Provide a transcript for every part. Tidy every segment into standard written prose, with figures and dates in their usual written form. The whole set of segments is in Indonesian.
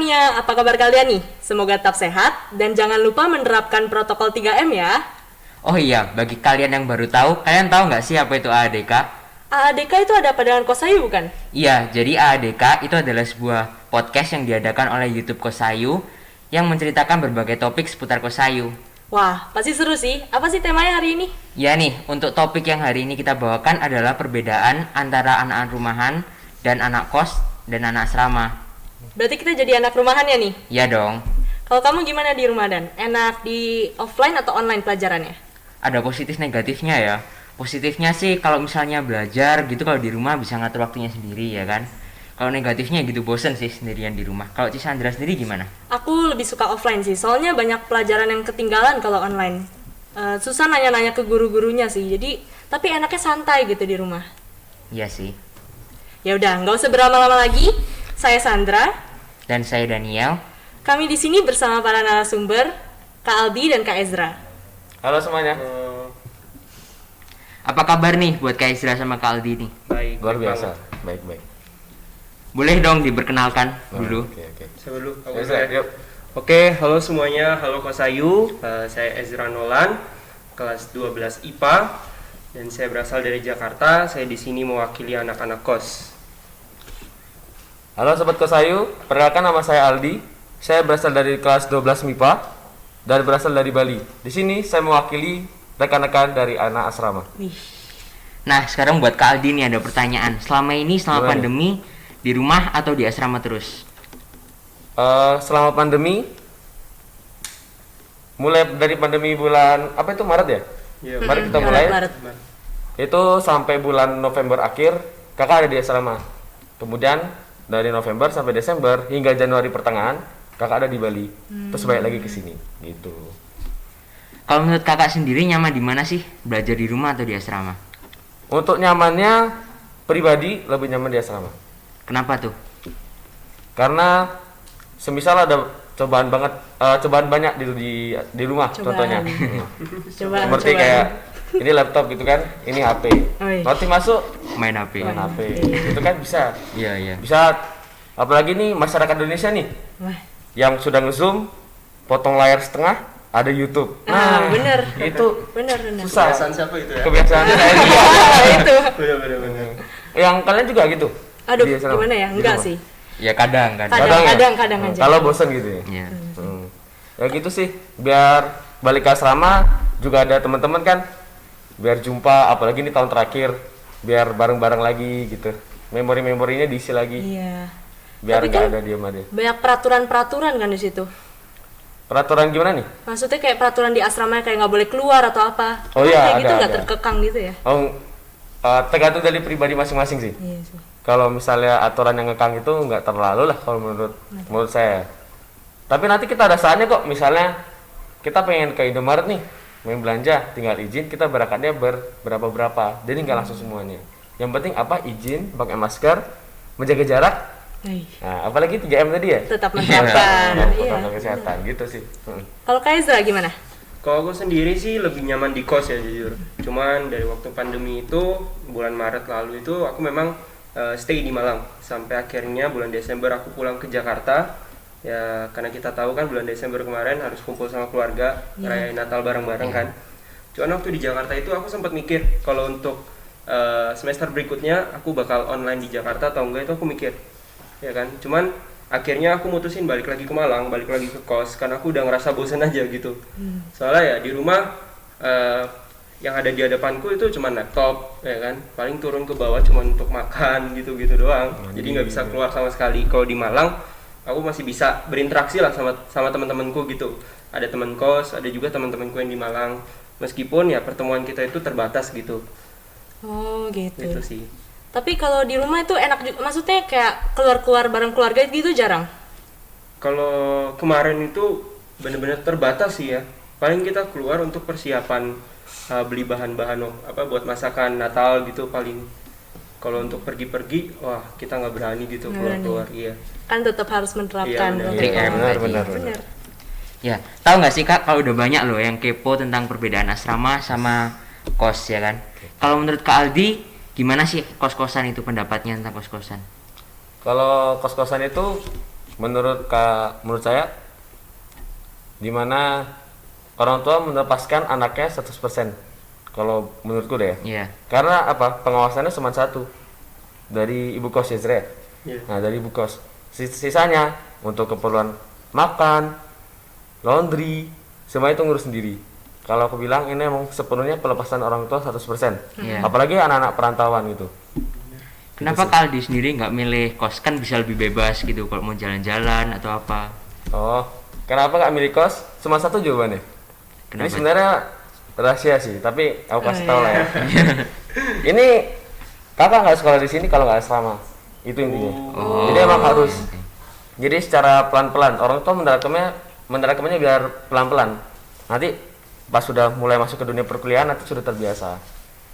semuanya, apa kabar kalian nih? Semoga tetap sehat dan jangan lupa menerapkan protokol 3M ya. Oh iya, bagi kalian yang baru tahu, kalian tahu nggak sih apa itu AADK? AADK itu ada pada dengan Kosayu bukan? Iya, jadi AADK itu adalah sebuah podcast yang diadakan oleh YouTube Kosayu yang menceritakan berbagai topik seputar Kosayu. Wah, pasti seru sih. Apa sih temanya hari ini? Ya nih, untuk topik yang hari ini kita bawakan adalah perbedaan antara anak rumahan dan anak kos dan anak asrama. Berarti kita jadi anak rumahan ya nih? Ya dong, Kalau kamu gimana di rumah Dan? Enak di offline atau online pelajarannya? ada positif negatifnya ya. Positifnya sih kalau misalnya belajar gitu kalau di rumah bisa ngatur waktunya sendiri ya kan. Kalau negatifnya gitu bosen sih sendirian di rumah. Kalau Cisandra sendiri gimana? Aku lebih suka offline sih, soalnya banyak pelajaran yang ketinggalan kalau online. Susah nanya-nanya ke guru-gurunya sih, jadi tapi enaknya santai gitu di rumah. Iya sih. Ya udah, nggak usah berlama-lama lagi. Saya Sandra. Dan saya Daniel. Kami di sini bersama para narasumber, Kak Aldi dan Kak Ezra. Halo semuanya. Apa kabar nih buat Kak Ezra sama Kak Aldi nih? Baik, Luar baik biasa. banget. Baik-baik. Boleh dong diperkenalkan dulu. Oke. Saya dulu. Ya, Zra, yuk. Oke, halo semuanya. Halo Kosayu. Saya Ezra Nolan, kelas 12 IPA, dan saya berasal dari Jakarta. Saya di sini mewakili anak-anak kos. Halo Sobat Kosayu, perkenalkan nama saya Aldi. Saya berasal dari kelas 12 MIPA dan berasal dari Bali. Di sini saya mewakili rekan-rekan dari anak asrama. Nah, sekarang buat Kak Aldi nih ada pertanyaan. Selama Gimana? pandemi di rumah atau di asrama terus? Selama pandemi, mulai dari pandemi bulan apa itu Maret ya? Iya, Mari kita mulai. Maret. Itu sampai bulan November akhir kakak ada di asrama. Kemudian dari November sampai Desember hingga Januari pertengahan kakak ada di Bali. Terus balik lagi ke sini gitu. Kalau menurut kakak sendiri nyaman di mana sih? Belajar di rumah atau di asrama? Untuk nyamannya pribadi lebih nyaman di asrama. Kenapa tuh? Karena semisal ada cobaan banyak di rumah Cobaan. contohnya. Coba. Seperti kayak ini laptop gitu kan, ini HP. Oi. Nanti masuk Main HP. main HP. Itu kan bisa. Iya. Bisa apalagi nih masyarakat Indonesia nih Wah. yang sudah nge-zoom potong layar setengah ada YouTube. Bener. Itu Bener. susah. Kebiasaan siapa itu ya? Kebiasaan saya nih. Itu. Bener. Yang kalian juga gitu? Aduh, Di asrama? gimana ya? Di Enggak rumah? sih. Ya kadang. Kadang aja. Kalau bosan gitu ya. Iya. Ya gitu sih, biar balik ke asrama juga ada teman-teman kan, biar jumpa, apalagi ini tahun terakhir, biar bareng-bareng lagi gitu, memori-memorinya diisi lagi, Iya. biar Tapi nggak kan ada diem aja. banyak peraturan-peraturan kan di situ. Peraturan gimana nih? Maksudnya kayak peraturan di asrama kayak nggak boleh keluar atau apa. Oh Kan iya, kayak gitu ada. nggak terkekang gitu ya? Tergantung dari pribadi masing-masing sih. Iya sih. Kalau misalnya aturan yang ngekang itu nggak terlalu lah kalau menurut saya. Tapi nanti kita ada saatnya kok, misalnya kita pengen ke Indomaret nih, main belanja, tinggal izin kita berangkatnya berapa, jadi nggak langsung semuanya. Yang penting apa? Izin, pakai masker, menjaga jarak. Nah, apalagi 3M tadi ya? Tetap menerapkan. Iya. Protokol kesehatan gitu sih. Kalau Kak Ezra gimana? Kalau aku sendiri sih lebih nyaman di kos ya jujur. Cuman dari waktu pandemi itu, bulan Maret lalu itu aku memang stay di Malang. Sampai akhirnya bulan Desember aku pulang ke Jakarta. Ya karena kita tahu kan bulan Desember kemarin harus kumpul sama keluarga, ngerayain Natal bareng-bareng kan. Cuman waktu di Jakarta itu aku sempat mikir kalau untuk semester berikutnya aku bakal online di Jakarta atau enggak, itu aku mikir. Ya kan, cuman akhirnya aku mutusin balik lagi ke Malang, balik lagi ke kos karena aku udah ngerasa bosen aja gitu. Soalnya ya di rumah yang ada di hadapanku itu cuma laptop, ya kan, paling turun ke bawah cuma untuk makan gitu-gitu doang. Jadi nggak bisa keluar sama sekali. Kalau di Malang aku masih bisa berinteraksi lah sama teman-temanku gitu. Ada teman kos, ada juga teman-temanku yang di Malang. Meskipun ya pertemuan kita itu terbatas gitu. Oh gitu. Gitu sih. Tapi kalau di rumah itu enak juga, maksudnya kayak keluar-keluar bareng keluarga gitu jarang. Kalau kemarin itu benar-benar terbatas sih ya. Paling kita keluar untuk persiapan beli bahan-bahan buat masakan Natal gitu paling. Kalau untuk pergi-pergi, wah kita nggak berani gitu Nggak berani. keluar-keluar. Iya. Kan tetap harus menerapkan Iya, benar. protokol. 3M tadi. Bener. Ya, tahu nggak sih Kak kalau udah banyak loh yang kepo tentang perbedaan asrama sama kos ya kan? Kalau menurut Kak Aldi, gimana sih kos-kosan itu pendapatnya tentang kos-kosan? Kalau kos-kosan itu menurut saya dimana orang tua melepaskan anaknya 100%. Kalau menurutku deh ya. Iya. Karena apa? Pengawasannya cuma satu dari ibu kos ya, Zre. Iya. Nah, dari ibu kos. Sisanya untuk keperluan makan, laundry, semua itu ngurus sendiri. Kalau aku bilang ini emang sepenuhnya pelepasan orang tua 100%. Iya. Apalagi anak-anak perantauan gitu. Kenapa Kaldi sendiri nggak milih kos, kan bisa lebih bebas gitu kalau mau jalan-jalan atau apa? Oh, kenapa nggak milih kos? Cuma satu jawabannya. Ini Kenapa? sebenarnya rahasia sih, tapi aku kasih Oh, tahu lah ya. Ini kakak nggak sekolah di sini kalau nggak asrama. Itu intinya. Oh. Jadi emang harus. Jadi secara pelan-pelan. Orang tua menerapkannya biar pelan-pelan. Nanti pas sudah mulai masuk ke dunia perkuliahan nanti sudah terbiasa.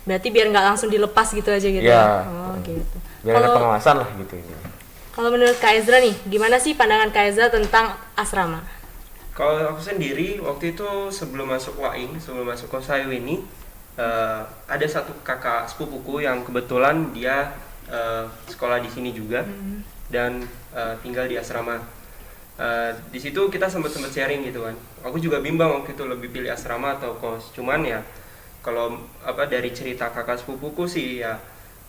Berarti biar nggak langsung dilepas gitu aja gitu. Iya. Oh, gitu. Biar ada Kalau pengawasan lah gitu intinya. kalau menurut Kak Ezra nih, gimana sih pandangan Kak Ezra tentang asrama? Kalau aku sendiri waktu itu sebelum masuk Waing, sebelum masuk Kosayu ini ada satu kakak sepupuku yang kebetulan dia sekolah di sini juga dan tinggal di asrama. Di situ kita sempat sharing gitu kan. Aku juga bimbang waktu itu lebih pilih asrama atau kos. Cuman ya kalau dari cerita kakak sepupuku sih ya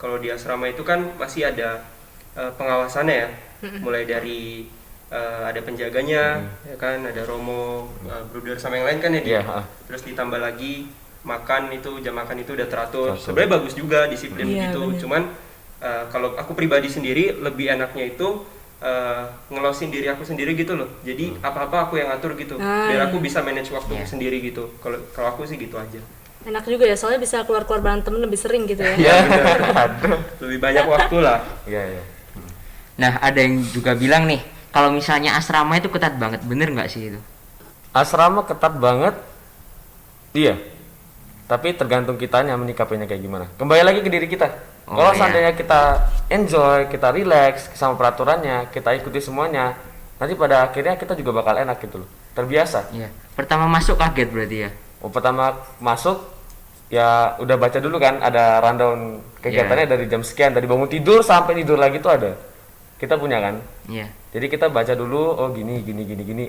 kalau di asrama itu kan masih ada pengawasannya ya. Mulai dari ada penjaganya, ya kan, ada romo, bruder sama yang lain kan ya dia. Iya, Terus ditambah lagi makan itu, jam makan itu udah teratur. Teratur. Sebenarnya bagus juga disiplin Iya, gitu. bener. Cuman kalau aku pribadi sendiri lebih enaknya itu ngelosin diri aku sendiri gitu loh. Jadi apa-apa aku yang atur gitu. Ah, Biar iya. aku bisa manage waktu Iya. sendiri gitu. Kalau aku sih gitu aja. Enak juga ya, soalnya bisa keluar-keluar berantem lebih sering gitu ya. Iya. Aduh. Lebih banyak waktu lah. Iya, iya. Nah, ada yang juga bilang nih, kalau misalnya asrama itu ketat banget, bener nggak sih itu? Asrama ketat banget. Iya. Tapi tergantung kitanya menyikapinya kayak gimana. Kembali lagi ke diri kita. Oh, Kalau iya. seandainya kita enjoy, kita relax sama peraturannya, kita ikuti semuanya, nanti pada akhirnya kita juga bakal enak gitu loh. Terbiasa. Iya. Pertama masuk kaget berarti ya? Pertama masuk ya udah baca dulu kan, ada rundown kegiatannya dari jam sekian, dari bangun tidur sampai tidur lagi tuh ada. Kita punya kan. Iya. Jadi kita baca dulu, oh gini.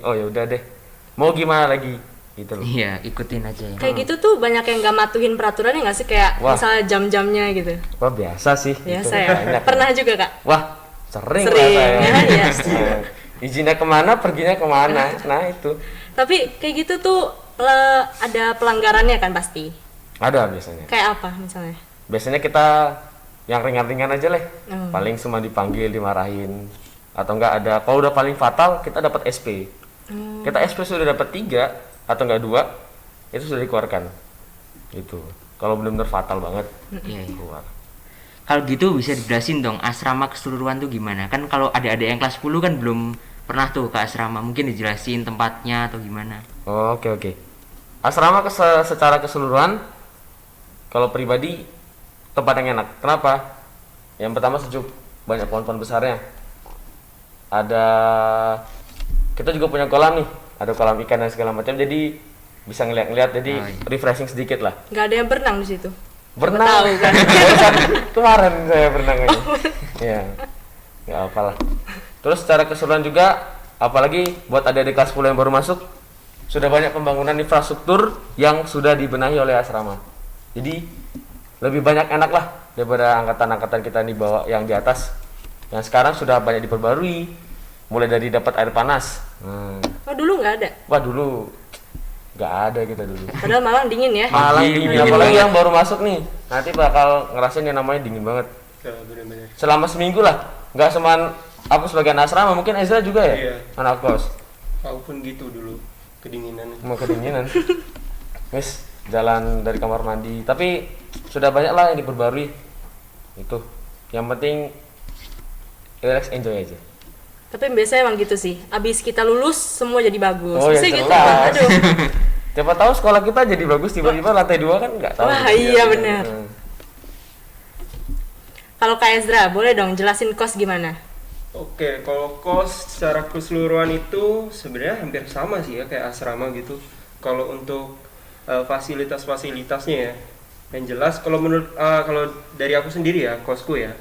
Oh ya udah deh. Mau gimana lagi? Gitu loh. Iya, ikutin aja ya. Kayak gitu tuh banyak yang nggak matuhin peraturannya nggak sih, kayak Wah. misalnya jam-jamnya gitu. Wah biasa sih. Biasa itu. ya. Banyak. Pernah juga Kak? Wah sering, Sering, lah saya. ya, iya. Nah, izinnya kemana, perginya kemana. Nah itu Tapi kayak gitu tuh ada pelanggarannya kan pasti. ada biasanya. Kayak apa misalnya? Biasanya kita yang ringan-ringan aja lah. Hmm. Paling cuma dipanggil, dimarahin. Atau enggak ada, kalau udah paling fatal kita dapat SP. Kita SP sudah dapat 3 atau enggak 2, itu sudah dikeluarkan. Gitu. Kalau benar-benar fatal banget, Iya, iya. keluar. Kalau gitu bisa dijelasin dong asrama keseluruhan tuh gimana? Kan kalau adik-adik yang kelas 10 kan belum pernah tuh ke asrama, mungkin dijelasin tempatnya atau gimana? Oh, oke. Asrama secara keseluruhan, kalau pribadi tempat yang enak. Kenapa? Yang pertama sejuk, banyak pohon-pohon besarnya. Ada, kita juga punya kolam nih, ada kolam ikan dan segala macam. Jadi bisa ngeliat-ngeliat, jadi Oh, iya. refreshing sedikit lah. Nggak ada yang berenang di situ. Berenang tahu kan. Barusan kemarin saya berenang aja. Iya. Nggak apalah. Terus secara keseluruhan juga, apalagi buat adik-adik kelas 10 yang baru masuk, sudah banyak pembangunan infrastruktur yang sudah dibenahi oleh asrama. Jadi lebih banyak enak lah daripada angkatan-angkatan kita di bawah yang di atas. Yang sekarang sudah banyak diperbarui, mulai dari dapat air panas. Oh dulu nggak ada. Wah dulu nggak ada kita dulu. Padahal Malang dingin ya. Malang Dingin, dingin, dingin apalagi banget. yang baru masuk nih, nanti bakal ngerasain yang namanya dingin banget. Ya, bener-bener. Selama seminggu lah, nggak cuman aku sebagai anak asrama, mungkin Ezra juga ya, Iya. anak kos, Aku pun gitu dulu, kedinginan. mau kedinginan. Wes jalan dari kamar mandi, tapi sudah banyak lah yang diperbarui. Itu, yang penting relax, enjoy aja. Tapi biasanya emang gitu sih. Abis kita lulus semua jadi bagus. Oh ya Biasanya gitu. jelas. Aduh. Siapa tahu sekolah kita jadi bagus tiba-tiba lantai 2 kan nggak tahu. Wah iya benar. Hmm. Kalau Kak Ezra, boleh dong jelasin kos gimana? Oke, kalau kos secara keseluruhan itu sebenarnya hampir sama sih ya kayak asrama gitu. Kalau untuk fasilitas-fasilitasnya ya, yang jelas kalau menurut kalau dari aku sendiri ya kosku ya,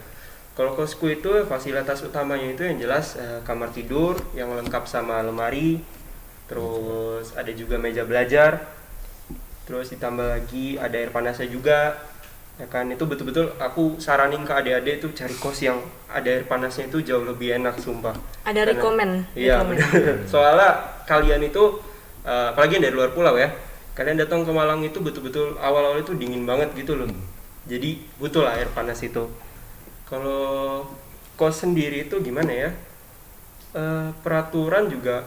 Kalau kosku itu fasilitas utamanya itu yang jelas kamar tidur yang lengkap sama lemari, terus ada juga meja belajar, terus ditambah lagi ada air panasnya juga, ya kan. Itu betul-betul aku saranin ke adik-adik itu cari kos yang ada air panasnya itu jauh lebih enak, sumpah. Ada rekomen. Iya, bener. Soalnya kalian itu apalagi yang dari luar pulau ya, kalian datang ke Malang itu betul-betul awal-awal itu dingin banget gitu loh. Jadi butuh lah air panas itu. Kalau kos sendiri itu gimana ya? Peraturan juga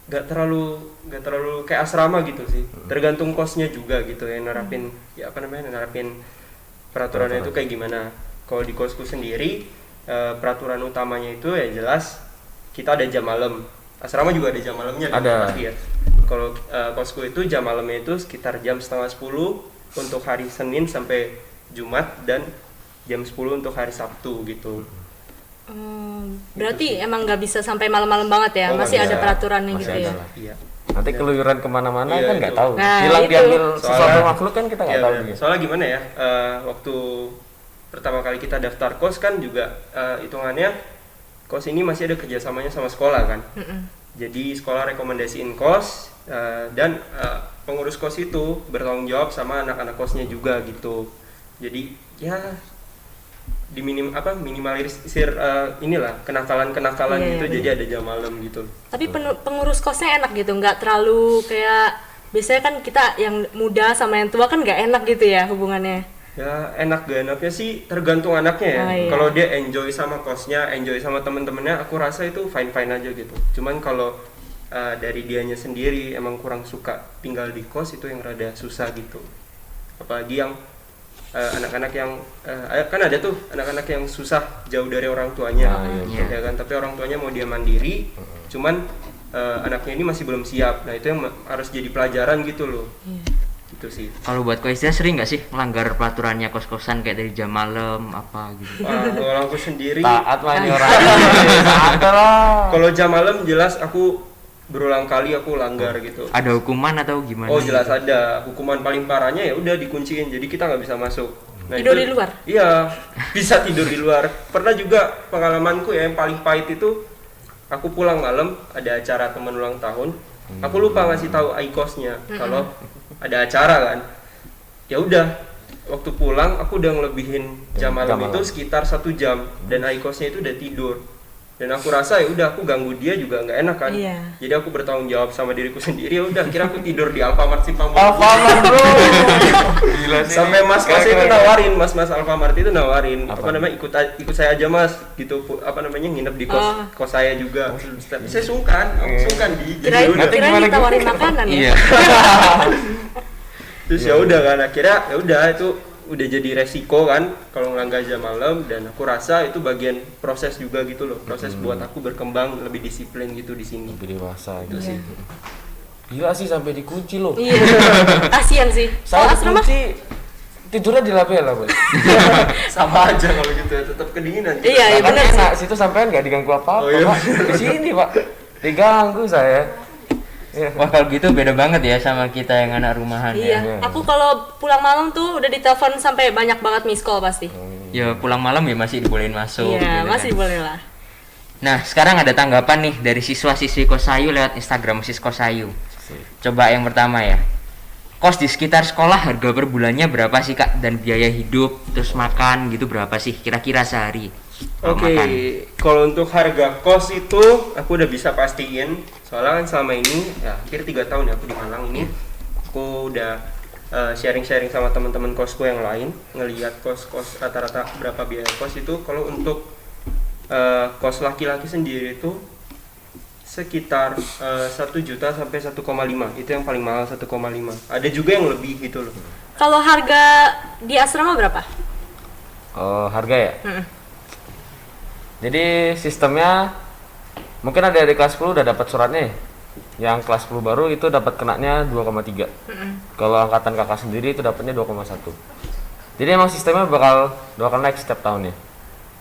gak terlalu kayak asrama gitu sih. Tergantung kosnya juga gitu ya, nerapin peraturannya itu kayak gimana. Kalau di kosku sendiri peraturan utamanya itu ya jelas kita ada jam malam. Asrama juga ada jam malamnya kan, Ada. pasti ya. Kalau kosku itu jam malamnya itu sekitar jam 9:30 untuk hari Senin sampai Jumat dan jam 10 untuk hari Sabtu gitu. Berarti emang nggak bisa sampai malam-malam banget ya? Oh, Masih nggak ada bisa. peraturannya Masih gitu ada ya? lah. Iya. Nanti keluyuran kemana-mana Iya, kan nggak itu. tahu. Nah, Hilang itu. diambil sesuatu Soalnya- makhluk kan kita nggak Iya, tahu. bener. juga. Soalnya gimana ya? Waktu pertama kali kita daftar kos kan juga hitungannya kos ini masih ada kerjasamanya sama sekolah kan. Jadi sekolah rekomendasiin kos dan pengurus kos itu bertanggung jawab sama anak-anak kosnya juga gitu. Jadi ya minimalisir inilah kenakalan-kenakalan Iya, gitu. iya, Jadi ada jam malam gitu. Tapi pengurus kosnya enak gitu, nggak terlalu kayak biasanya kan kita yang muda sama yang tua kan nggak enak gitu ya hubungannya. Ya enak gak enaknya sih tergantung anaknya ya. Oh, iya. Kalau dia enjoy sama kosnya, enjoy sama temen-temennya, aku rasa itu fine-fine aja gitu. Cuman kalau dari dianya sendiri emang kurang suka tinggal di kos, itu yang rada susah gitu. Apalagi yang anak-anak yang kan ada tuh anak-anak yang susah jauh dari orang tuanya, iya. ya kan. Tapi orang tuanya mau dia mandiri, cuman anaknya ini masih belum siap. Nah itu yang harus jadi pelajaran gitu loh. Gitu sih. Kalau buat Koisda sering nggak sih melanggar peraturannya kos-kosan kayak dari jam malam apa gitu? Kalau aku sendiri Taat lah ini orang. Taat lah. kalau jam malam jelas aku berulang kali aku langgar gitu. Ada hukuman atau gimana? Oh jelas ada. Hukuman paling parahnya ya udah dikunciin, jadi kita nggak bisa masuk. Tidur di luar? Iya, bisa tidur di luar. Pernah juga pengalamanku ya yang paling pahit itu, aku pulang malam ada acara teman ulang tahun. Aku lupa ngasih tahu aikosnya kalau ada acara kan. Ya udah, waktu pulang aku udah ngelebihin jam malam itu sekitar 1 jam dan aikosnya itu udah tidur. Dan aku rasa ya udah aku ganggu dia juga nggak enak kan. Iya. Jadi aku bertanggung jawab sama diriku sendiri. Ya udah, akhirnya aku tidur di Alfamart Simpang. Alfamart bro. Gila sih. Sampai mas-mas itu Keren. nawarin, mas-mas Alfamart itu nawarin Apa? apa namanya ikut saya aja mas gitu, nginep di kos kos saya juga. Tapi saya sungkan, aku sungkan di. Kirain Nanti kirain gimana ditawarin gitu? makanan ya? Iya. Terus ya udah kan akhirnya ya udah itu udah jadi resiko kan kalau ngelanggar jam malam, dan aku rasa itu bagian proses juga gitu loh, proses buat aku berkembang lebih disiplin gitu di sini. Lebih dewasa gitu Iya. sih. Gila sih sampai dikunci loh. Iya. Kasian sih. Saya Kalau asrama dikunci tidurnya di lapel lah, Boy. Sama aja kalau gitu ya, tetap kedinginan. Iya, iya Makanya benar sih. enak, situ sampean nggak diganggu apa-apa, Oh, iya. Pak. Di sini, Pak. Diganggu saya. Iya. Wah kalau gitu beda banget ya sama kita yang anak rumahan Iya, ya. aku kalau pulang malam tuh udah ditelepon sampai banyak banget miss call pasti. Ya pulang malam ya masih dibolehin masuk. Iya, gitu masih kan. boleh lah. Nah sekarang ada tanggapan nih dari siswa-siswi Kosayu lewat Instagram Kosayu. Coba yang pertama ya. Kos di sekitar sekolah harga per bulannya berapa sih kak? Dan biaya hidup terus makan gitu berapa sih kira-kira sehari? Kalau Oke, makan. kalau untuk harga kos itu aku udah bisa pastiin. Soalnya kan selama ini ya hampir 3 tahun ya aku di Malang ini, aku udah sharing-sharing sama teman-teman kosku yang lain, ngelihat kos-kos rata-rata berapa biaya kos itu. Kalau untuk kos laki-laki sendiri itu sekitar 1 juta sampai 1,5. Itu yang paling mahal 1,5. Ada juga yang lebih gitu loh. Kalau harga di asrama berapa? Oh, harga ya? Mm-mm. Jadi sistemnya mungkin ada dari kelas 10 udah dapat suratnya ya. Yang kelas 10 baru itu dapat kenanya 2,3. Kalau angkatan kakak sendiri itu dapatnya 2,1. Jadi emang sistemnya bakal naik setiap tahunnya.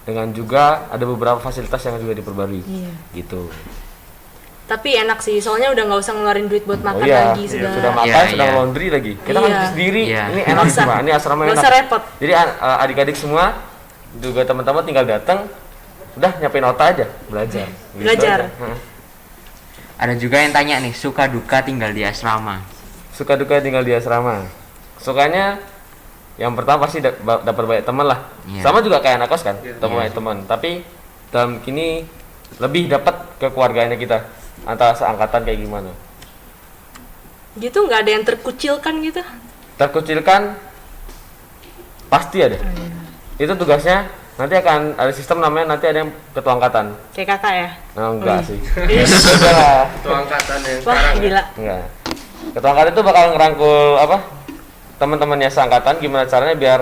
Dengan juga ada beberapa fasilitas yang juga diperbarui. Iya. Gitu. Tapi enak sih, soalnya udah nggak usah ngeluarin duit buat makan Oh iya, lagi segala. sudah makan, Iya, sudah iya. laundry lagi. Kita kan Iya. sendiri, Iya. ini Nggak enak usah. semua. Ini asrama Nggak enak. usah repot. Jadi adik-adik semua juga teman-teman tinggal datang udah nyiapin nota aja belajar. Gitu Belajar. aja. Ada juga yang tanya nih, suka duka tinggal di asrama. Suka duka tinggal di asrama. Sukanya yang pertama pasti dapat banyak teman lah. Iya. Sama juga kayak anak kos kan, Iya. ketemu banyak teman. Tapi dalam kini lebih dapat kekeluargaannya kita antara seangkatan kayak gimana. Gitu nggak ada yang terkucilkan gitu? Terkucilkan pasti ada. Itu tugasnya nanti akan ada sistem namanya nanti ada yang ketua angkatan. Kayak kakak ya? Nah, enggak sih. Ish. Enggak. Itu angkatan yang Wah sekarang ya. gila. Enggak. Ketua angkatan itu bakal ngerangkul apa? Teman-temannya seangkatan gimana caranya biar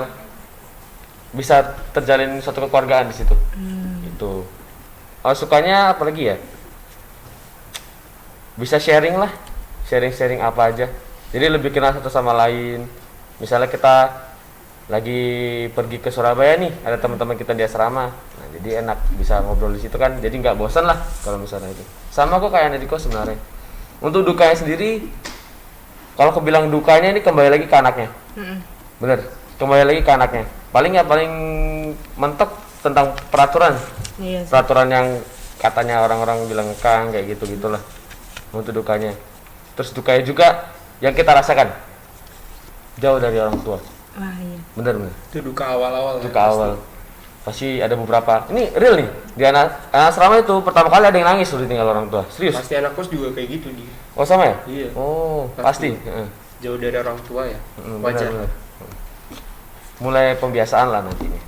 bisa terjalin suatu kekeluargaan di situ. Itu. Sukanya apa lagi ya? Bisa sharing lah. Sharing-sharing apa aja. Jadi lebih kenal satu sama lain. Misalnya kita lagi pergi ke Surabaya nih, ada teman-teman kita di asrama. Nah, jadi enak bisa ngobrol di situ kan. Jadi nggak bosan lah kalau misalnya itu. Sama kok kayak Nadiko sebenarnya. Untuk dukanya sendiri, kalau kebilang dukanya ini kembali lagi ke anaknya. Bener, kembali lagi ke anaknya. Paling mentok tentang peraturan. Iya sih. Peraturan yang katanya orang-orang bilang ngekang kayak gitu-gitulah. Untuk dukanya. Terus dukanya juga yang kita rasakan jauh dari orang tua. Wah iya. Bener. Itu duka awal-awal. Duka awal. Pasti ada beberapa. Ini real nih. Di anak asrama itu pertama kali ada yang nangis udah tinggal orang tua. Serius. Pasti anak kos juga kayak gitu dia. Oh sama ya? Iya. Oh, Pasti. pasti. Heeh. Jauh dari orang tua ya. Bener, Wajar. bener. Mulai pembiasaan lah nantinya.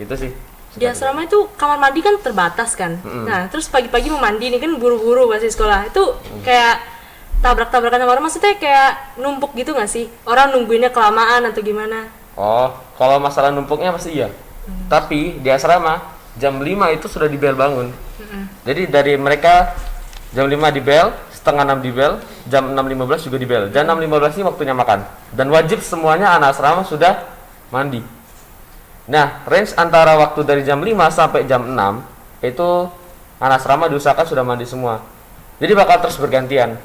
Itu sih. Di asrama itu kamar mandi kan terbatas kan. Nah, terus pagi-pagi mau mandi nih kan buru-buru pasti sekolah. Itu kayak tabrak-tabrakan sama orang, maksudnya kayak numpuk gitu nggak sih? Orang nungguinnya kelamaan atau gimana? Oh, kalau masalah numpuknya pasti iya. Tapi di asrama jam 5 itu sudah di bel bangun. Jadi dari mereka jam 5 di bel, setengah 6 di bel, jam 6.15 juga di bel. Jam 6.15 ini waktunya makan. Dan wajib semuanya anak asrama sudah mandi. Nah, range antara waktu dari jam 5 sampai jam 6 itu anak asrama diusahakan sudah mandi semua. Jadi bakal terus bergantian.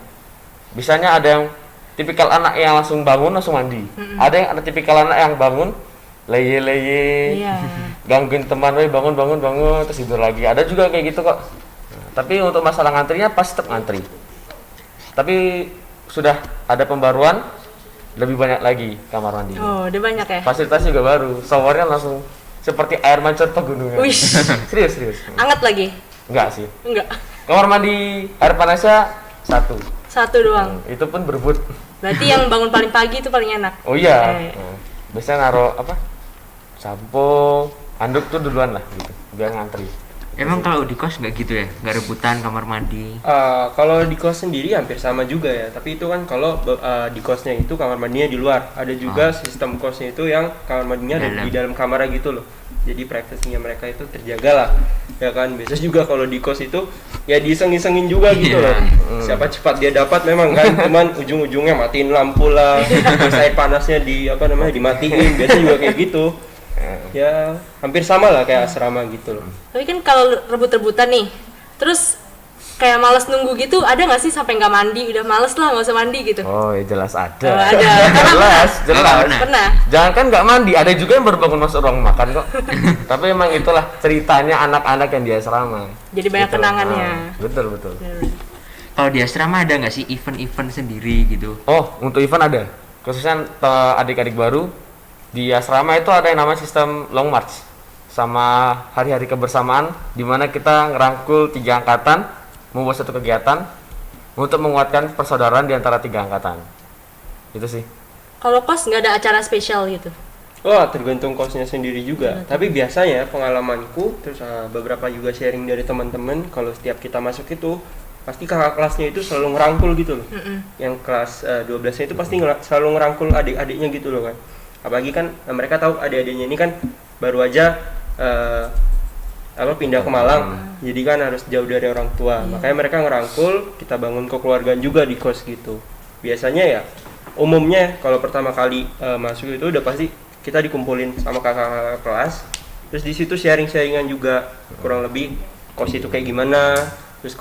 Biasanya ada yang tipikal anak yang langsung bangun langsung mandi. Ada tipikal anak yang bangun leye-leye, Iya. gangguin teman, "Woi bangun terus tidur lagi." Ada juga kayak gitu kok. Nah, tapi untuk masalah ngantrinya pasti tetap ngantri. Tapi sudah ada pembaruan, lebih banyak lagi kamar mandi. Oh, udah banyak ya? Fasilitasnya juga baru, showernya langsung seperti air mancur pegunungan. Wih. serius. Anget lagi? Enggak sih. Enggak. Kamar mandi air panasnya satu. Satu doang. Itu pun berebut. Berarti yang bangun paling pagi itu paling enak. Oh iya. Eh. Nah, biasanya naruh apa? Sampo, handuk tuh duluan lah gitu, biar ngantri. Emang kalau di kos nggak gitu ya? Nggak rebutan kamar mandi? Kalau di kos sendiri hampir sama juga ya, tapi itu kan kalau di kosnya itu kamar mandinya di luar. Ada juga sistem kosnya itu yang kamar mandinya ada di dalam kamar gitu loh. Jadi privasinya mereka itu terjaga lah, ya kan. Biasa juga kalau di kos itu ya diiseng-isengin juga gitu loh. Siapa cepat dia dapat memang kan, cuman ujung-ujungnya matiin lampu lah, terus air panasnya dimatiin. Biasa juga kayak gitu. Ya hampir sama lah kayak asrama gitu loh. Tapi kan kalau rebut-rebutan nih, terus kayak males nunggu gitu, ada nggak sih sampai nggak mandi, udah males lah nggak usah mandi gitu? Oh ya jelas ada. Oh, ada. Karena jelas. pernah. Jangan kan nggak mandi, ada juga yang baru bangun masuk ruang makan kok. Tapi emang itulah ceritanya anak-anak yang di asrama. Jadi banyak Gitu. kenangannya. Betul. Kalau di asrama ada nggak sih event-event sendiri gitu? Oh, untuk event ada. Khususnya adik-adik baru di asrama itu ada yang namanya sistem long march sama hari-hari kebersamaan di mana kita ngerangkul 3 angkatan membuat satu kegiatan untuk menguatkan persaudaraan di antara 3 angkatan. Itu sih. Kalau kos nggak ada acara spesial gitu? Wah, tergantung kosnya sendiri juga. Tapi biasanya pengalamanku, terus beberapa juga sharing dari teman-teman, kalau setiap kita masuk itu pasti kakak kelasnya itu selalu ngerangkul gitu loh. Yang kelas 12-nya itu pasti selalu ngerangkul adik-adiknya gitu loh kan. Apalagi kan mereka tahu adik-adiknya ini kan baru aja pindah ke Malang, jadi kan harus jauh dari orang tua. Makanya mereka ngerangkul, kita bangun kekeluargaan juga di kos gitu. Biasanya ya umumnya kalau pertama kali masuk itu udah pasti kita dikumpulin sama kakak kelas, terus di situ sharing-sharingan juga, kurang lebih kos itu kayak gimana, terus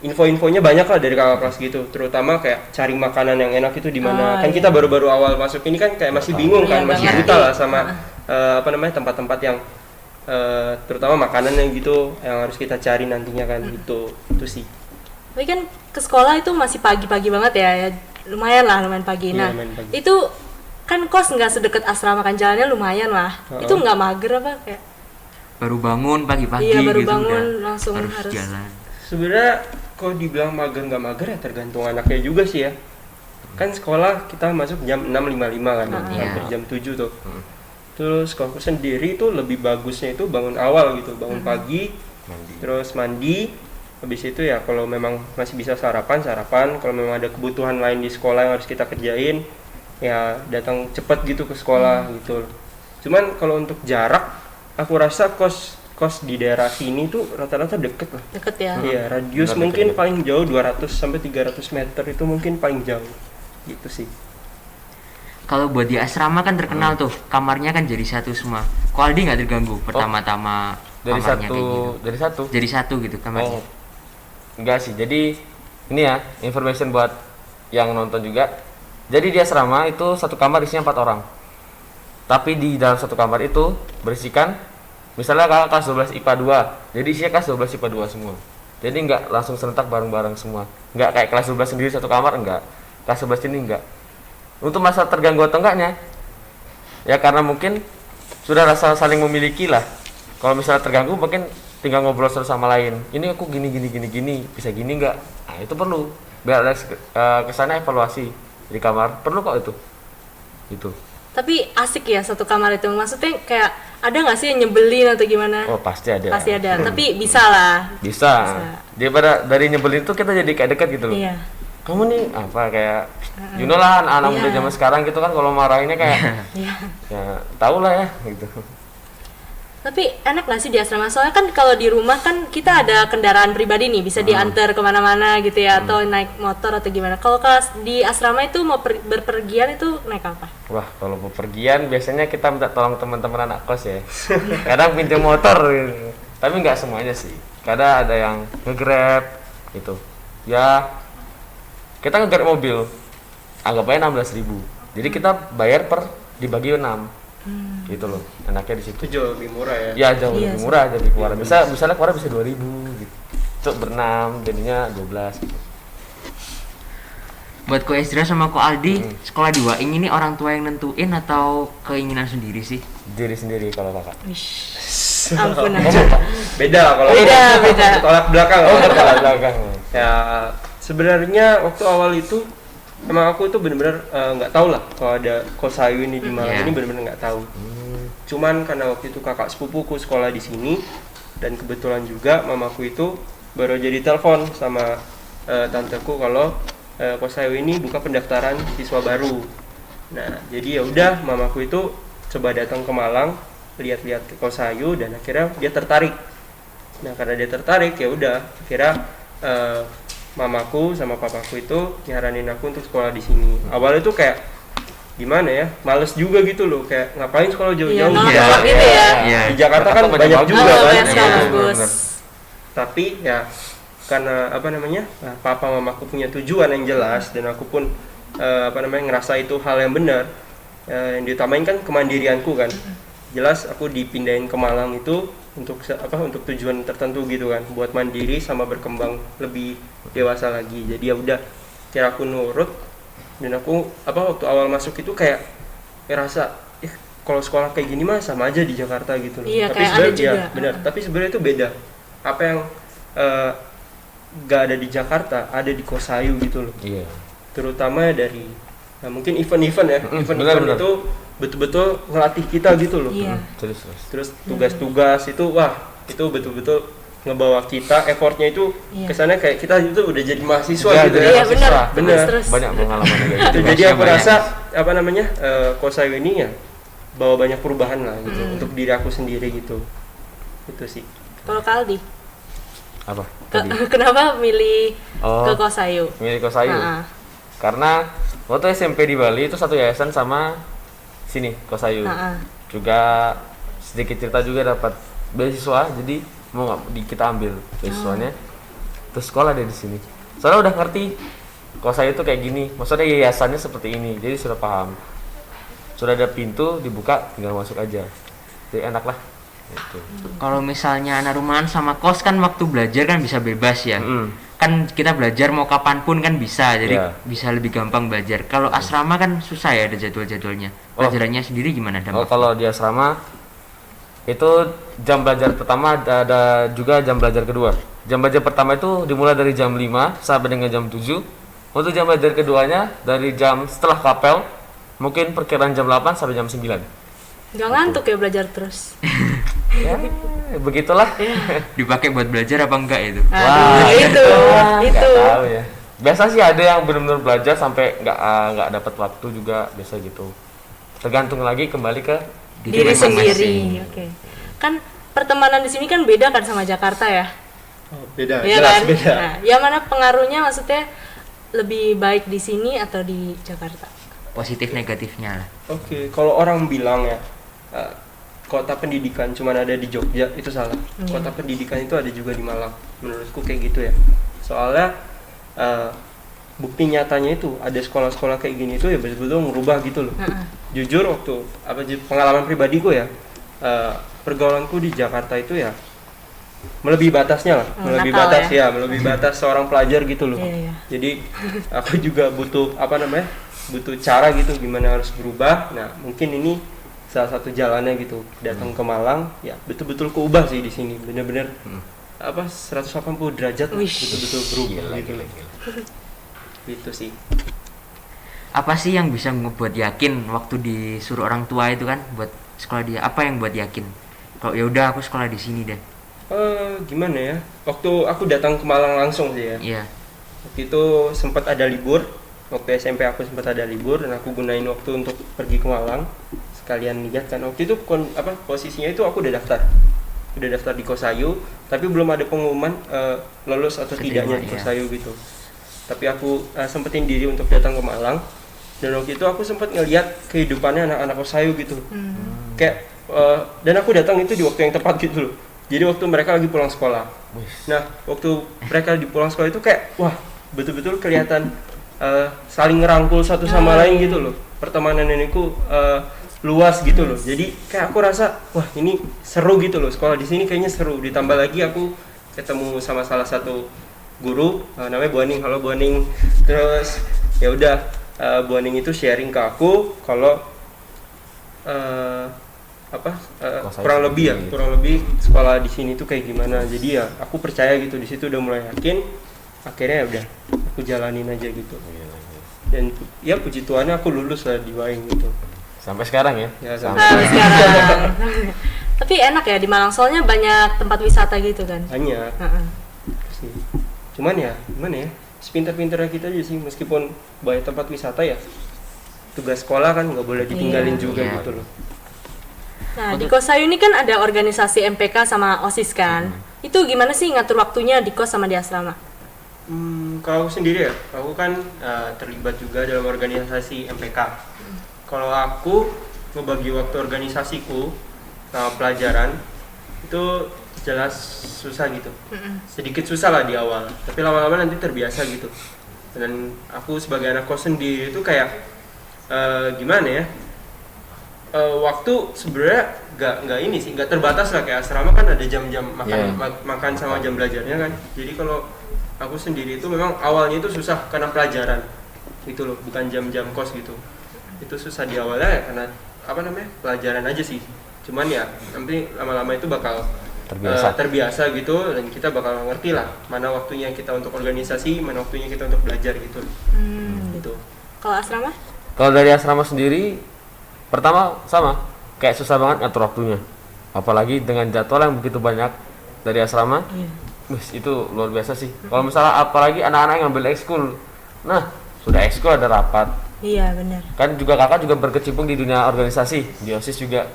info-infonya banyak lah dari kakak kelas gitu, terutama kayak cari makanan yang enak itu di mana. Kan kita baru-baru awal masuk ini kan kayak masih bingung kan, Iya, masih nggak buta ngerti. lah sama tempat-tempat yang terutama makanan yang gitu yang harus kita cari nantinya kan itu sih. Tapi kan ke sekolah itu masih pagi-pagi banget ya, lumayan pagi. Iya, Nah, lumayan pagi. itu kan kos nggak sedekat asrama kan, jalannya lumayan lah. Itu nggak mager apa kayak? Baru bangun pagi-pagi Iya, baru gitu bangun udah langsung harus harus. jalan. Sebenarnya kalau dibilang mager nggak mager ya tergantung anaknya juga sih ya. Kan sekolah kita masuk jam 6.55 kan, hampir jam 7 tuh. Terus kalau aku sendiri tuh lebih bagusnya itu bangun awal gitu, bangun pagi, terus mandi. Habis itu ya kalau memang masih bisa sarapan, kalau memang ada kebutuhan lain di sekolah yang harus kita kerjain, ya datang cepat gitu ke sekolah gitu. Cuman kalau untuk jarak, aku rasa kos di daerah sini tuh rata-rata deket lah. Deket ya. Iya, radius Benar, mungkin deket. paling jauh 200 sampai 300 meter itu mungkin paling jauh. Gitu sih. Kalau buat di asrama kan terkenal tuh kamarnya kan jadi satu semua. Kok Aldi nggak terganggu pertama-tama Dari kamarnya satu, kayak gitu? dari satu. Jadi satu gitu kamarnya. Oh, enggak sih. Jadi ini ya information buat yang nonton juga. Jadi di asrama itu satu kamar isinya 4 orang. Tapi di dalam satu kamar itu berisikan, misalnya kalau kelas 12 IPA 2, jadi isinya kelas 12 IPA 2 semua. Jadi enggak langsung serentak bareng-bareng semua. Enggak kayak kelas 12 sendiri satu kamar, enggak. Kelas 11 ini enggak. Untuk masa terganggu atau enggaknya, ya karena mungkin sudah rasa saling memiliki lah. Kalau misalnya terganggu mungkin tinggal ngobrol satu sama lain. Ini aku gini, bisa gini enggak? Nah itu perlu. Biar ada kesana evaluasi di kamar. Perlu kok itu. Itu. Tapi asik ya satu kamar itu. Maksudnya kayak ada nggak sih yang nyebelin atau gimana? Oh pasti ada. Pasti ada. Tapi bisa lah. Bisa. Daripada dari nyebelin itu kita jadi kayak dekat gitu loh. Iya. Kamu nih apa kayak, you know lah anak-anak muda zaman sekarang gitu kan kalau marahinnya kayak, Iya. ya tau lah ya gitu. Tapi enak nggak sih di asrama? Soalnya kan kalau di rumah kan kita ada kendaraan pribadi nih, bisa diantar kemana-mana gitu ya, atau naik motor atau gimana. Kalau di asrama itu mau berpergian itu naik apa? Wah kalau bepergian biasanya kita minta tolong teman-teman anak kos ya. Kadang pinjam motor gitu. Tapi nggak semuanya sih. Kadang ada yang nge-grab gitu. Ya kita nge-grab mobil, anggap aja 16.000. Jadi kita bayar per dibagi 6. Gitu loh. Enaknya di situ. Itu jauh lebih murah ya. Ya jauh Iya lebih sih. murah jadi keluar. Misalnya keluar bisa 2.000 gitu. Untuk berenam jadinya 12 gitu. Buat Ko Ezra sama Ko Aldi, sekolah di Waing ini orang tua yang nentuin atau keinginan sendiri sih? Diri sendiri kalau kakak. Wish. Ampun aja. Beda lah kalau Beda. tolak belakang. Oh kalau belakang. Ya sebenarnya waktu awal itu emang aku tuh bener-bener nggak tahu lah kalau ada Kosayu ini di Malang Iya. ini bener-bener nggak tahu. Cuman karena waktu itu kakak sepupuku sekolah di sini dan kebetulan juga mamaku itu baru jadi telepon sama tanteku kalau Kosayu ini buka pendaftaran siswa baru. Nah jadi ya udah mamaku itu coba datang ke Malang lihat-lihat ke Kosayu dan akhirnya dia tertarik. Nah karena dia tertarik ya udah akhirnya mamaku sama papaku itu nyaranin aku untuk sekolah di sini. Awalnya tuh kayak gimana ya, males juga gitu loh, kayak ngapain sekolah Iya, jauh-jauh nolak di nolak Jakarta. gitu ya. Iya. Di Jakarta kan Jakarta banyak banyak juga Oh, kan. banyak sekali, Iya, bagus. bener. Tapi ya karena papa mamaku punya tujuan yang jelas dan aku pun ngerasa itu hal yang benar. Yang diutamain kan kemandirianku kan. Jelas aku dipindahin ke Malang itu untuk tujuan tertentu gitu kan, buat mandiri sama berkembang lebih dewasa lagi. Jadi ya udah kira aku nurut dan aku waktu awal masuk itu kayak ngerasa kalau sekolah kayak gini mah sama aja di Jakarta gitu loh. Iya, Tapi kayak ada sebenarnya juga. ya, benar, tapi sebenarnya itu beda. Apa yang gak ada di Jakarta ada di Kosayu gitu loh. Iya. Terutama dari mungkin event-event ya. Event-event benar. itu betul-betul ngelatih kita gitu loh. Iya. Terus. Terus tugas-tugas itu itu betul-betul ngebawa kita, effortnya itu Iya. kesannya kayak kita itu udah jadi mahasiswa Iya, gitu jadi ya. Iya benar. Susah. Bener. Terus. Banyak pengalaman kayak Itu gitu. jadi aku banyak. rasa Kosayu ini ya bawa banyak perubahan lah gitu untuk diri aku sendiri gitu. Itu sih. Kalau Kaldi, Apa? Tadi. kenapa milih Oh. ke Kosayu? Milih Kosayu. Nah, Karena waktu SMP di Bali itu satu yayasan sama sini Kosayu. nah. Juga sedikit cerita juga dapat beasiswa, jadi mau nggak kita ambil beasiswanya. Terus sekolah deh di sini. Soalnya udah ngerti Kosayu itu kayak gini, maksudnya yayasannya seperti ini, jadi sudah paham. sudah ada pintu dibuka tinggal masuk aja, jadi enak lah gitu. Kalau misalnya anak rumahan sama kos kan waktu belajar kan bisa bebas ya. Kan kita belajar mau kapanpun kan bisa, jadi Iya. bisa lebih gampang belajar. Kalau asrama kan susah ya ada jadwal-jadwalnya. Pelajarannya sendiri gimana Oh, dampak? kalau di asrama itu jam belajar pertama ada juga jam belajar kedua. Jam belajar pertama itu dimulai dari jam 5 sampai dengan jam 7. Untuk jam belajar keduanya dari jam setelah kapel mungkin perkiraan jam 8 sampai jam 9. Gak ngantuk ya belajar terus. Ya, begitulah. Dipakai buat belajar apa enggak itu? Aduh, itu. Nggak tahu ya. Biasa sih ada yang benar-benar belajar sampai nggak dapat waktu juga, biasa gitu. Tergantung lagi kembali ke Diri masing-masing. sendiri. Oke. Kan pertemanan di sini kan beda kan sama Jakarta ya? Oh, beda, Iya jelas kan? beda. Nah, yang mana pengaruhnya maksudnya lebih baik di sini atau di Jakarta? Positif negatifnya lah. Oke, kalau orang bilang ya kota pendidikan cuma ada di Jogja, itu salah. Kota pendidikan itu ada juga di Malang. Menurutku kayak gitu ya. Soalnya bukti nyatanya itu ada sekolah-sekolah kayak gini itu ya betul-betul merubah gitu loh. Jujur waktu pengalaman pribadi gue ya, pergaulanku di Jakarta itu ya melebihi batasnya lah, melebihi nakal batas ya? melebihi batas seorang pelajar gitu loh. Iya, iya. Jadi aku juga butuh butuh cara gitu gimana harus berubah. Nah mungkin ini salah satu jalannya gitu, datang ke Malang ya betul-betul keubah sih di sini, bener-bener 180 derajat lah, Wish. betul-betul berubah gitu. Gitu sih. Apa sih yang bisa ngebuat yakin waktu disuruh orang tua itu kan buat sekolah dia? Apa yang buat yakin? Kalau ya udah aku sekolah di sini deh. Gimana ya? Waktu aku datang ke Malang langsung sih ya. Iya. Waktu itu sempat ada libur. Waktu SMP aku sempat ada libur dan aku gunain waktu untuk pergi ke Malang. Sekalian lihat kan. Waktu itu posisinya itu aku udah daftar. Udah daftar di Kosayu, tapi belum ada pengumuman lolos atau Keterima, tidaknya di iya. Kosayu gitu. Tapi aku sempetin diri untuk datang ke Malang. Dan waktu itu aku sempat ngeliat kehidupannya anak-anak Kosayu gitu. Kayak dan aku datang itu di waktu yang tepat gitu loh. Jadi waktu mereka lagi pulang sekolah. Nah, waktu mereka di pulang sekolah itu kayak wah, betul-betul kelihatan saling ngerangkul satu sama lain gitu loh. Pertemanan ini luas gitu loh. Jadi kayak aku rasa wah, ini seru gitu loh. Sekolah di sini kayaknya seru. Ditambah lagi aku ketemu sama salah satu guru namanya Bu Aning. Halo Bu Aning. Terus ya udah Bu Aning itu sharing ke aku kalau kurang lebih sekolah di sini tuh kayak gimana. Jadi ya aku percaya gitu, di situ udah mulai yakin. Akhirnya ya udah aku jalanin aja gitu. Dan ya puji Tuhannya aku lulus lah di Waing gitu. sampai sekarang ya. Ya, Sekarang. Tapi enak ya di Malang, soalnya banyak tempat wisata gitu kan. banyak Heeh. sih. Cuman ya gimana ya? Sepintar-pintarnya kita aja sih, meskipun banyak tempat wisata ya. Tugas sekolah kan nggak boleh ditinggalin Iya. juga Iya. gitu loh. Nah, di Kosayu ini kan ada organisasi MPK sama OSIS kan. Itu gimana sih ngatur waktunya di kos sama di asrama? Kalau aku sendiri ya, aku kan terlibat juga dalam organisasi MPK. Kalau aku ngebagi waktu organisasiku sama pelajaran itu jelas susah gitu. Sedikit susah lah di awal, tapi lama-lama nanti terbiasa gitu. Dan aku sebagai anak kos sendiri itu kayak gimana ya? Waktu sebenarnya nggak ini sih, nggak terbatas lah, kayak asrama kan ada jam-jam makan makan sama jam belajarnya kan. Jadi kalau aku sendiri itu memang awalnya itu susah karena pelajaran gitu loh, bukan jam-jam kos gitu. Itu susah di awalnya ya karena pelajaran aja sih. Cuman ya nanti lama-lama itu bakal terbiasa gitu, dan kita bakal ngerti lah mana waktunya kita untuk organisasi, mana waktunya kita untuk belajar gitu. Gitu. Kalau asrama? Kalau dari asrama sendiri, pertama sama, kayak susah banget ngatur waktunya. Apalagi dengan jadwal yang begitu banyak dari asrama, itu luar biasa sih. Kalau misalnya apalagi anak-anak yang ngambil ekskul, nah sudah ekskul ada rapat. Iya benar. Kan juga kakak juga berkecimpung di dunia organisasi, di OSIS juga.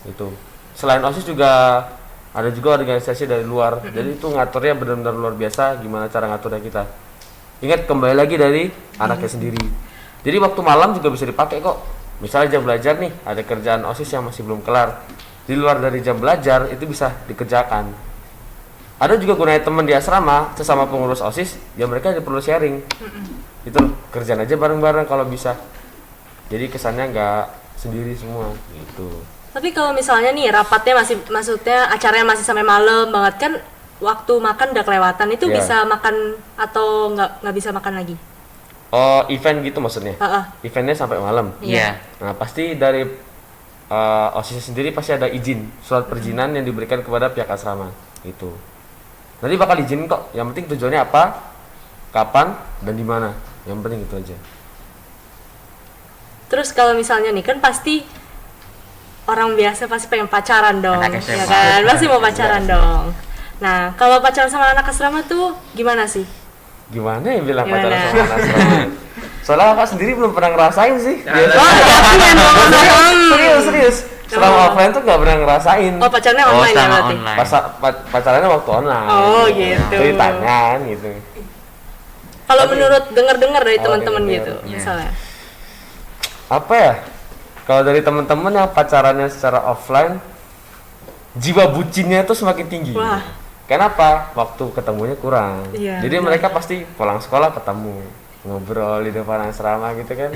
Itu. Selain OSIS juga ada juga organisasi dari luar. Jadi itu ngaturnya benar-benar luar biasa, gimana cara ngaturnya kita. Ingat, kembali lagi dari anaknya sendiri. Jadi waktu malam juga bisa dipakai kok. Misalnya jam belajar nih, ada kerjaan OSIS yang masih belum kelar. Di luar dari jam belajar itu bisa dikerjakan. Ada juga gunanya teman di asrama sesama pengurus OSIS, ya mereka perlu sharing. Itu loh, kerjaan aja bareng-bareng kalau bisa. Jadi kesannya nggak sendiri semua gitu. Tapi kalau misalnya nih rapatnya masih, maksudnya acaranya masih sampai malam banget kan, waktu makan udah kelewatan, itu Iya. bisa makan atau nggak bisa makan lagi? Oh, event gitu maksudnya? Heeh. Eventnya sampai malam. Iya. Nah, pasti dari OSIS sendiri pasti ada izin, surat perizinan yang diberikan kepada pihak asrama gitu. Nanti bakal izin kok. Yang penting tujuannya apa, kapan, dan di mana. Yang penting itu aja. Terus kalau misalnya nih kan pasti orang biasa pasti pengen pacaran dong, Anak ya SMA. kan? Pasti mau pacaran dong. Nah, kalau pacaran sama anak asrama tuh gimana sih? Gimana ya bilang Gimana? pacaran sama anak asrama? Soalnya kakak sendiri belum pernah ngerasain sih. Biasa. Oh, yakin dong. Serius. Selama offline tuh nggak pernah ngerasain. Oh, pacarnya Oh, online ya sama berarti? online. Pacarannya waktu online. Oh, gitu. Ceritanya kan gitu. Kalau menurut dengar-dengar dari Oh, teman-teman dengar-dengar. gitu, Iya. misalnya. Apa ya? Kalau dari teman-teman yang pacarannya secara offline, jiwa bucinnya itu semakin tinggi. Wah. Kenapa? Waktu ketemunya kurang. Iya, Jadi benar. mereka pasti pulang sekolah ketemu, ngobrol di depan asrama gitu kan.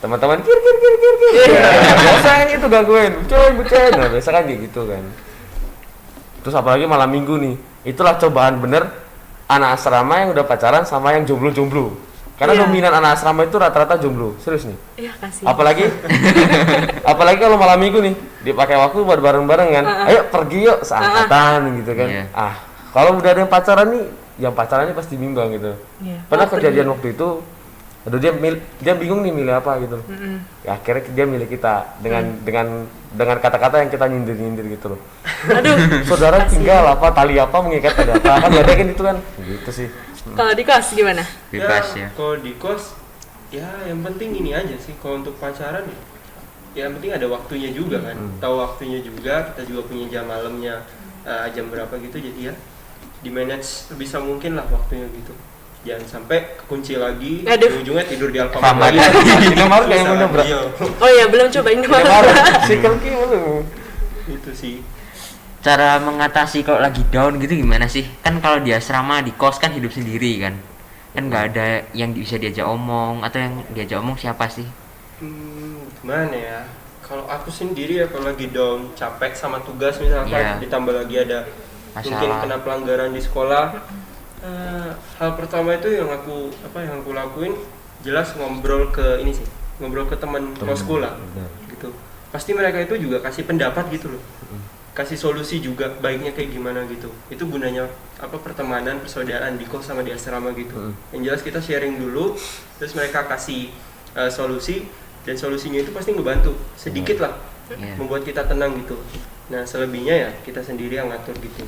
Teman-teman kir. Ya, biasa kan gitu gangguin, bucin. Nah, biasa kan kayak gitu kan. Terus apalagi malam minggu nih, itulah cobaan bener anak asrama yang udah pacaran sama yang jomblo-jomblo. Karena Iya. dominan anak asrama itu rata-rata jomblo, serius nih. Iya, kasih. Apalagi kalau malam minggu nih dipakai waktu buat bareng-bareng kan, ayo pergi yuk seangkatan gitu kan. Iya. Kalau udah ada yang pacaran nih, yang pacarannya pasti bimbang gitu. Iya. Pernah Oh, kejadian waktu itu, aduh dia bingung nih milih apa gitu. Ya, akhirnya dia milih kita dengan kata-kata yang kita nyindir gitu loh. Aduh, Saudara tinggal apa, tali apa, mengikat tali apa, kan ada kan itu kan, gitu sih. kalau di kos gimana? Bebas ya. Kalau di kos, ya yang penting ini aja sih. Kalau untuk pacaran, ya yang penting ada waktunya juga kan. Tahu waktunya juga. Kita juga punya jam malamnya, jam berapa gitu. Jadi ya di manage sebisa mungkin lah waktunya gitu. Jangan sampai kekunci lagi. Aduh. Ujungnya tidur di Alfamart. Alfamart lagi. Indomaret kayak Susah, mana, bro? iya. Oh iya, belum cobain dulu. Si Kelki belum. Itu sih. Cara mengatasi kalau lagi down gitu gimana sih? Kan kalau di asrama di kos kan hidup sendiri kan nggak ada yang bisa diajak omong, atau yang diajak omong siapa sih? Gimana ya? Kalau aku sendiri ya kalau lagi down, capek sama tugas misalkan, Iya. ditambah lagi ada mungkin Masalah. kena pelanggaran di sekolah. Hal pertama itu yang aku lakuin jelas ngobrol ke ini sih, ngobrol ke teman kosku lah, Benar. gitu. Pasti mereka itu juga kasih pendapat gitu loh, kasih solusi juga baiknya kayak gimana gitu. Itu gunanya pertemanan, persaudaraan di kos sama di asrama gitu. Yang jelas kita sharing dulu, terus mereka kasih solusi, dan solusinya itu pasti ngebantu sedikit lah, Iya. membuat kita tenang gitu. Nah selebihnya ya kita sendiri yang ngatur gitu.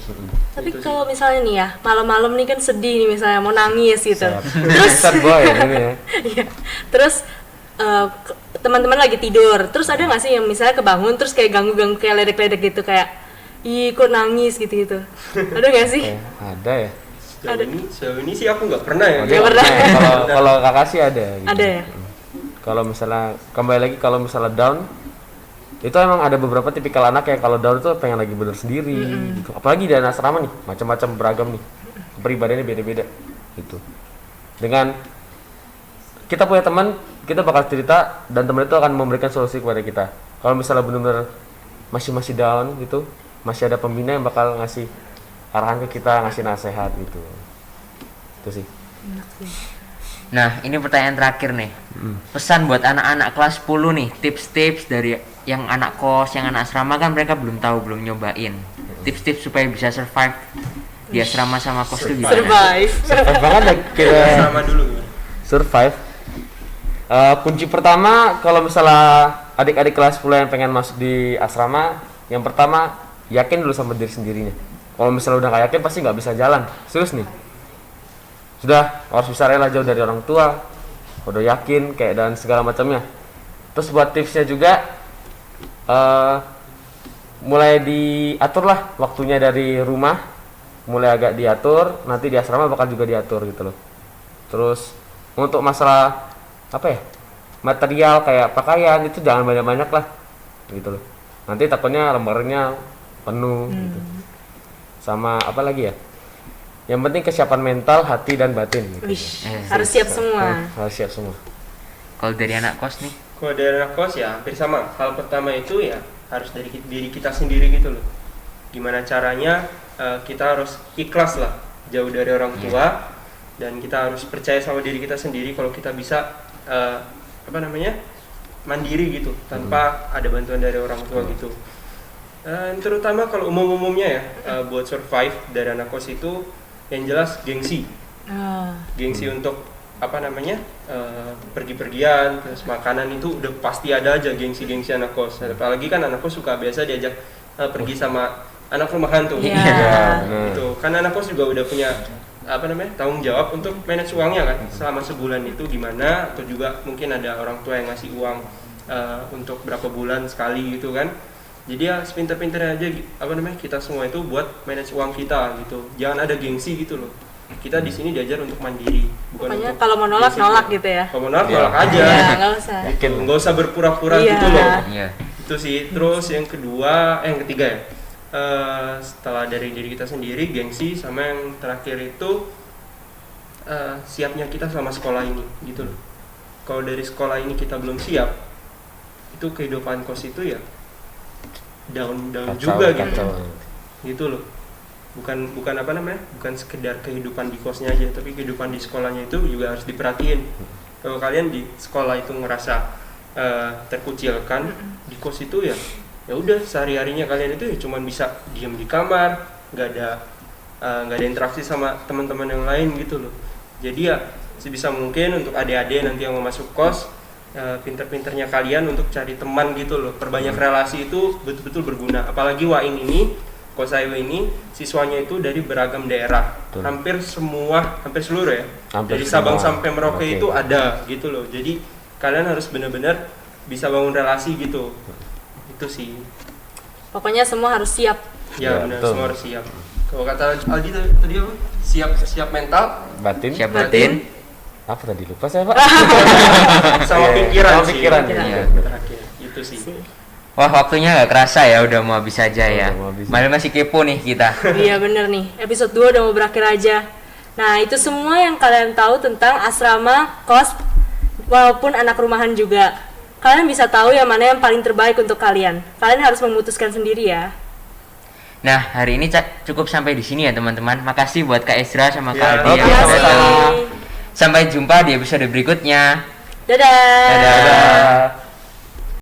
Tapi Itu sih. kalau misalnya nih ya, malam-malam nih kan sedih nih misalnya, mau nangis gitu. Terus Sad boy ini ya. Iya. Terus teman-teman lagi tidur, terus ada nggak sih yang misalnya kebangun terus kayak ganggu-ganggu kayak ledek-ledek gitu, kayak ih kok nangis gitu. Ada nggak sih? Ada ya. Sejauh ini sih aku nggak pernah ya. Nggak pernah. Kalau kakak sih ada. Gitu. Ada ya? Kalau misalnya kembali lagi kalau misalnya down, itu emang ada beberapa tipikal anak yang kalau down tuh pengen lagi bener sendiri. Gitu. Apalagi di anak asrama nih, macam-macam beragam nih, kepribadiannya beda-beda. Gitu. Dengan kita punya teman, kita bakal cerita dan teman itu akan memberikan solusi kepada kita. Kalau misalnya benar-benar masih down gitu, masih ada pembina yang bakal ngasih arahan ke kita, ngasih nasihat gitu. Itu sih. Nah, ini pertanyaan terakhir nih. Pesan buat anak-anak kelas 10 nih, tips-tips dari yang anak kos, yang anak asrama kan mereka belum tahu, belum nyobain. Tips-tips supaya bisa survive di asrama sama kos itu gimana? Survive. Survive banget ya kita Sama dulu. survive. Kunci pertama kalau misalnya adik-adik kelas 10 yang pengen masuk di asrama, yang pertama yakin dulu sama diri sendirinya. Kalau misalnya udah gak yakin pasti nggak bisa jalan. Serius nih. Sudah harus bisa rela jauh dari orang tua, udah yakin kayak dan segala macamnya. Terus buat tipsnya juga mulai diatur lah waktunya dari rumah, mulai agak diatur, nanti di asrama bakal juga diatur gitu loh. Terus untuk masalah material kayak pakaian itu jangan banyak-banyak lah gitu loh, nanti takutnya lembarnya penuh gitu. Sama apa lagi ya, yang penting kesiapan mental, hati dan batin gitu. Wish, harus siap semua. Harus siap semua. Kalau dari anak kos nih? Kalau dari anak kos ya hampir sama. Hal pertama itu ya harus dari diri kita sendiri gitu loh. Gimana caranya kita harus ikhlas lah, jauh dari orang tua, dan kita harus percaya sama diri kita sendiri kalau kita bisa mandiri gitu tanpa ada bantuan dari orang tua gitu. Terutama kalau umumnya ya buat survive dari anak kos itu yang jelas gengsi. Gengsi untuk pergi-pergian, terus makanan itu udah pasti ada aja gengsi anak kos. Apalagi kan anak kos suka biasa diajak pergi sama anak rumahan tuh. Gitu. Kan anak kos juga udah punya tanggung jawab untuk manage uangnya kan selama sebulan itu gimana, atau juga mungkin ada orang tua yang ngasih uang untuk berapa bulan sekali gitu kan. Jadi ya sepinter-pinternya aja kita semua itu buat manage uang kita gitu. Jangan ada gengsi gitu loh. Kita di sini diajar untuk mandiri, bukan Pokoknya untuk kalau mau nolak gitu ya. Kalau mau nolak nolak aja. Nggak usah. Nggak usah berpura-pura gitu loh. Iya. Itu sih. Terus yang ketiga ya. Setelah dari diri kita sendiri, gengsi, sama yang terakhir itu siapnya kita selama sekolah ini gitu loh. Kalau dari sekolah ini kita belum siap, itu kehidupan kos itu ya down juga gitu. Gitu loh. Bukan sekedar kehidupan di kosnya aja, tapi kehidupan di sekolahnya itu juga harus diperhatiin. Kalau kalian di sekolah itu ngerasa terkucilkan, di kos itu ya udah sehari-harinya kalian itu ya cuman bisa diam di kamar, nggak ada interaksi sama teman-teman yang lain gitu loh. Jadi ya sebisa mungkin untuk adik-adik nanti yang mau masuk kos, pinter-pinternya kalian untuk cari teman gitu loh. Perbanyak relasi itu betul-betul berguna. Apalagi Waing ini, Kosayu ini siswanya itu dari beragam daerah. Hampir seluruh ya. Dari Sabang sampai Merauke itu ada gitu loh. Jadi kalian harus benar-benar bisa bangun relasi gitu. Itu sih. Pokoknya semua harus siap. Ya benar, semua harus siap. Kalau kata Aldi tadi apa? Siap mental, Batin. Siap batin. Apa tadi lupa saya, Pak? sama pikiran. Iya. Terakhir itu sih. Wah, waktunya nggak kerasa ya, udah mau habis aja ya. mau habis. Malah masih kepo nih kita. Iya bener nih, episode 2 udah mau berakhir aja. Nah itu semua yang kalian tahu tentang asrama, kos, walaupun anak rumahan juga. Kalian bisa tahu yang mana yang paling terbaik untuk kalian. Kalian harus memutuskan sendiri ya. Nah, hari ini cukup sampai di sini ya teman-teman. Makasih buat Kak Ezra sama Kak Ya, Aldi yang Terima sudah datang. kasih. Sampai jumpa di episode berikutnya. Dadah. Dadah.